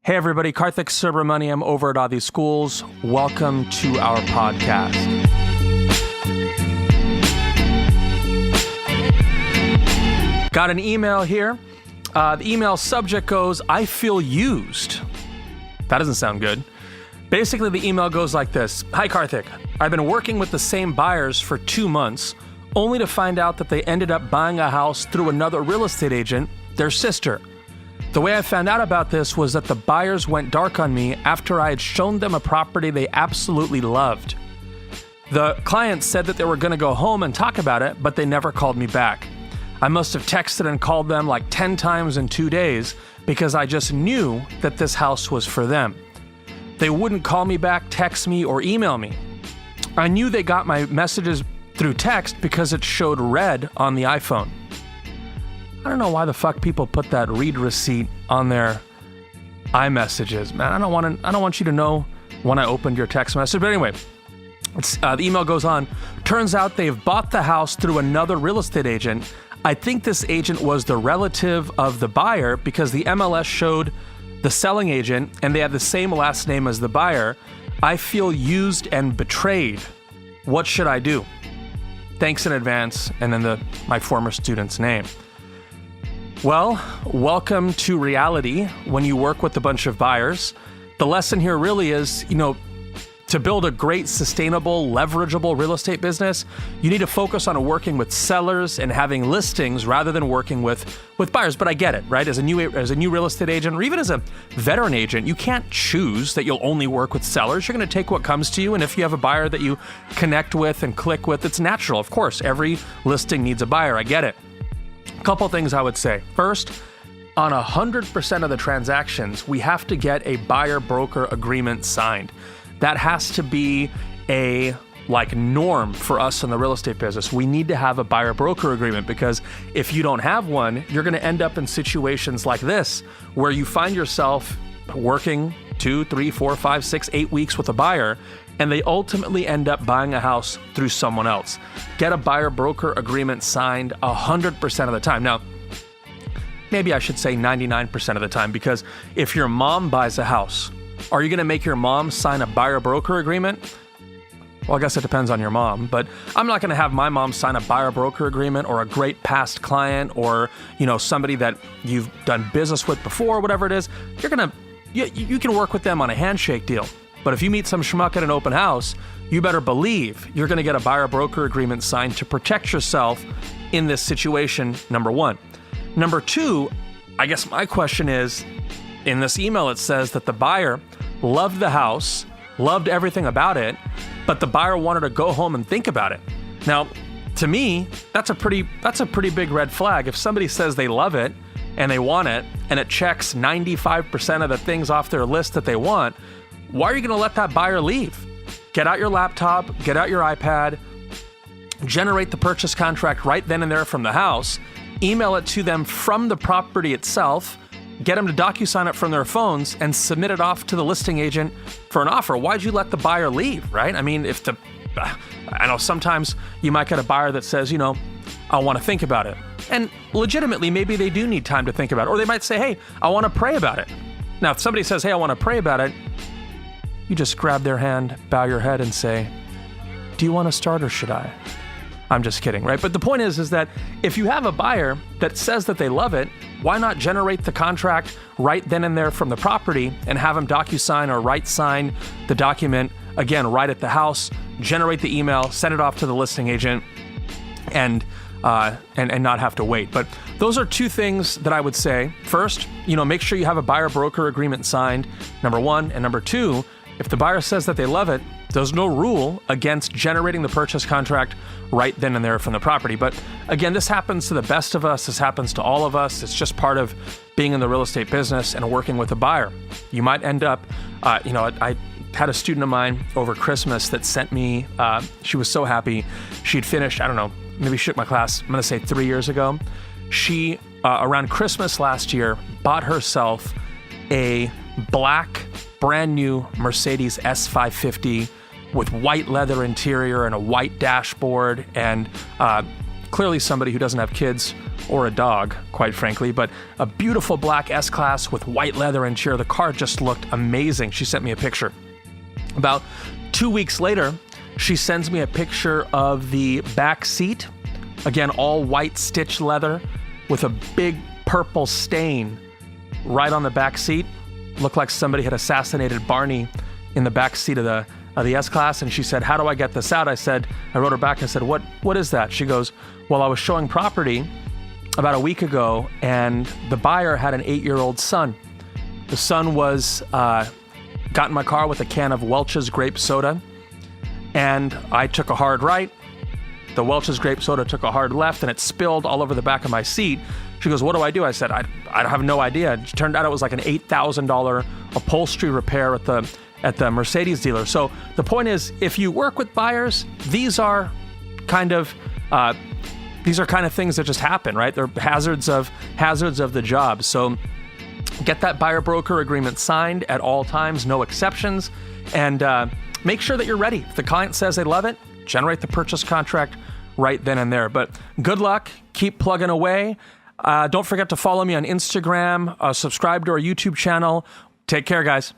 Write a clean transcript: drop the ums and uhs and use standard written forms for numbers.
Hey everybody, Kartik Subramaniam over at Adi Schools. Welcome to our podcast. Got an email here. The email subject goes, I feel used. That doesn't sound good. Basically, the email goes like this. Hi Kartik, I've been working with the same buyers for 2 months, only to find out that they ended up buying a house through another real estate agent, their sister. The way I found out about this was that the buyers went dark on me after I had shown them a property they absolutely loved. The client said that they were going to go home and talk about it, but they never called me back. I must have texted and called them like 10 times in 2 days because I just knew that this house was for them. They wouldn't call me back, text me, or email me. I knew they got my messages through text because it showed red on the iPhone. I don't know why the fuck people put that read receipt on their iMessages, man. I don't want you to know when I opened your text message. But anyway, the email goes on. Turns out they've bought the house through another real estate agent. I think this agent was the relative of the buyer because the MLS showed the selling agent and they had the same last name as the buyer. I feel used and betrayed. What should I do? Thanks in advance, and then my former student's name. Well, welcome to reality when you work with a bunch of buyers. The lesson here really is, to build a great, sustainable, leverageable real estate business, you need to focus on working with sellers and having listings rather than working with buyers. But I get it, right? As a new real estate agent, or even as a veteran agent, you can't choose that you'll only work with sellers. You're going to take what comes to you. And if you have a buyer that you connect with and click with, it's natural. Of course, every listing needs a buyer. I get it. Couple things I would say. First, on 100% of the transactions, we have to get a buyer-broker agreement signed. That has to be a norm for us in the real estate business. We need to have a buyer-broker agreement because if you don't have one, you're going to end up in situations like this where you find yourself working 2, 3, 4, 5, 6, 8 weeks with a buyer, and they ultimately end up buying a house through someone else. Get a buyer-broker agreement signed 100% of the time. Now, maybe I should say 99% of the time, because if your mom buys a house, are you going to make your mom sign a buyer-broker agreement? Well, I guess it depends on your mom, but I'm not going to have my mom sign a buyer-broker agreement or a great past client or, somebody that you've done business with before, whatever it is. You can work with them on a handshake deal. But if you meet some schmuck at an open house, you better believe you're going to get a buyer-broker agreement signed to protect yourself in this situation, number one. Number two, I guess my question is, in this email it says that the buyer loved the house, loved everything about it, but the buyer wanted to go home and think about it. Now, to me, that's a pretty big red flag. If somebody says they love it and they want it, and it checks 95% of the things off their list that they want, why are you going to let that buyer leave? Get out your laptop, get out your iPad, generate the purchase contract right then and there from the house, email it to them from the property itself, get them to DocuSign it from their phones, and submit it off to the listing agent for an offer. Why'd you let the buyer leave, right? I mean, I know sometimes you might get a buyer that says, I want to think about it. And legitimately, maybe they do need time to think about it. Or they might say, hey, I want to pray about it. Now, if somebody says, hey, I want to pray about it, you just grab their hand, bow your head, and say, do you want to start or should I? I'm just kidding, right? But the point is that if you have a buyer that says that they love it, why not generate the contract right then and there from the property and have them DocuSign or sign the document, again, right at the house, generate the email, send it off to the listing agent, and not have to wait. But those are two things that I would say. First, make sure you have a buyer-broker agreement signed, number one. And number two, if the buyer says that they love it, there's no rule against generating the purchase contract right then and there from the property. But again, this happens to the best of us. This happens to all of us. It's just part of being in the real estate business and working with a buyer. You might end up, I had a student of mine over Christmas that sent me, she was so happy. She'd finished, maybe she took my class, I'm going to say 3 years ago. She, around Christmas last year, bought herself a black, brand new Mercedes S550 with white leather interior and a white dashboard, and clearly somebody who doesn't have kids or a dog, quite frankly, but a beautiful black S-Class with white leather interior. The car just looked amazing. She sent me a picture. About 2 weeks later, she sends me a picture of the back seat. Again, all white stitched leather with a big purple stain right on the back seat. Looked like somebody had assassinated Barney in the back seat of the S-Class. And she said, how do I get this out? I wrote her back and said, what is that? She goes, well, I was showing property about a week ago, and the buyer had an 8-year-old son. The son was got in my car with a can of Welch's grape soda, and I took a hard right. The Welch's grape soda took a hard left, and it spilled all over the back of my seat. She goes, what do? I said, I have no idea. It turned out it was like an $8,000 upholstery repair at the Mercedes dealer. So the point is, if you work with buyers, these are kind of things that just happen, right? They're hazards of the job. So get that buyer broker agreement signed at all times, no exceptions, and make sure that you're ready. If the client says they love it, generate the purchase contract right then and there. But good luck. Keep plugging away. Don't forget to follow me on Instagram, subscribe to our YouTube channel. Take care, guys.